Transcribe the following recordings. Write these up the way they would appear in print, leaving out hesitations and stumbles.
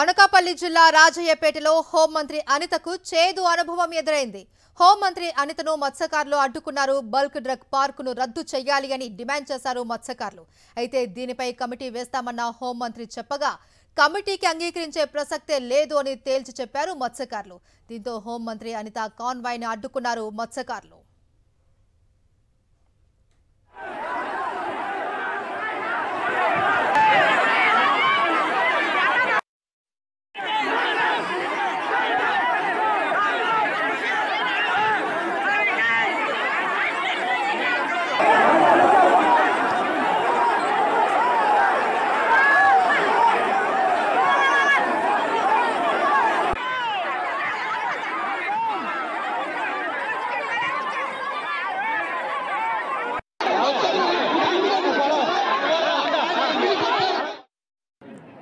అనకాపల్లి జిల్లా రాజయ్యపేటలో హోంమంత్రి అనితకు చేదు అనుభవం ఎదురైంది. హోంమంత్రి అనితను మత్స్యకారులు అడ్డుకున్నారు. బల్క్ డ్రగ్ పార్కును రద్దు చేయాలి అని డిమాండ్ చేశారు మత్స్యకారులు. అయితే దీనిపై కమిటీ వేస్తామన్న హోంమంత్రి చెప్పగా కమిటీకి అంగీకరించే ప్రసక్తే లేదు అని తేల్చి చెప్పారు మత్స్యకారులు. దీంతో హోంమంత్రి అనిత కాన్వాయ్ని అడ్డుకున్నారు మత్స్యకారులు.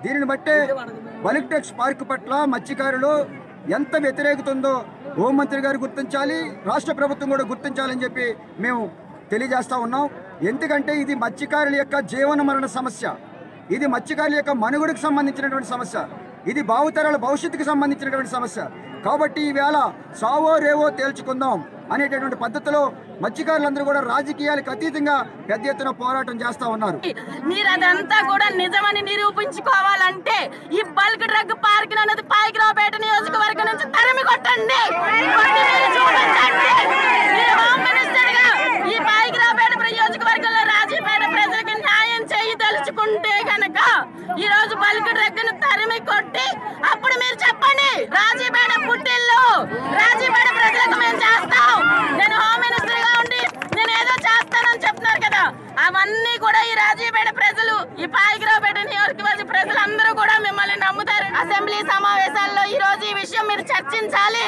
దీనిని బట్టే బల్క్ డ్రగ్స్ పార్క్ పట్ల మత్స్యకారులు ఎంత వ్యతిరేకత ఉందో హోంమంత్రి గారు గుర్తించాలి, రాష్ట్ర ప్రభుత్వం కూడా గుర్తించాలని చెప్పి మేము తెలియజేస్తా ఉన్నాం. ఎందుకంటే ఇది మత్స్యకారుల యొక్క జీవన మరణ సమస్య, ఇది మత్స్యకారుల యొక్క మనుగడకు సంబంధించినటువంటి సమస్య, ఇది భావితరాల భవిష్యత్తుకు సంబంధించినటువంటి సమస్య. కాబట్టి ఈవేళ సావో రేవో తేల్చుకుందాం అనేటటువంటి పద్ధతిలో మత్స్యకారులందరూ కూడా రాజకీయాలకు అతీతంగా పెద్ద ఎత్తున పోరాటం చేస్తా ఉన్నారు. మీరు అదంతా కూడా నిజమని నిరూపించుకోవాలంటే ఈ బల్క్ డ్రగ్ పార్క్ అనేది పాయకరావుపేట నియోజకవర్గం నుంచి తరిమి కొట్టండి. హోమ్ మినిస్టర్ గా ఈ పాయకరావుపేట నియోజకవర్గంలో రాజీపేట ప్రజలకు న్యాయం చేయి తెలుసుకుంటే కనుక ఈ రోజు బల్క్ డ్రగ్ ను తరిమి కొట్టి అప్పుడు మీరు చెప్పండి, రాజీపేట పుట్టిల్లు రాజీపేట ప్రజలకు మేము చేస్తాం, నేను హోమ్ మినిస్టర్ గా ఉండి నేను ఏదో చేస్తానని చెప్తున్నారు కదా, అవన్నీ కూడా ఈ రాజీపేట ప్రజలు, ఈ పాయకరావుపేట నియోజకవర్గ ప్రజలందరూ కూడా మిమ్మల్ని నమ్ముతారు. అసెంబ్లీ సమావేశాల్లో ఈ రోజు ఈ విషయం మీరు చర్చించాలి,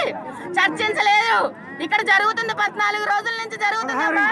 చర్చించలేదు. ఇక్కడ జరుగుతుంది 14 రోజుల నుంచి జరుగుతుందమ్మా,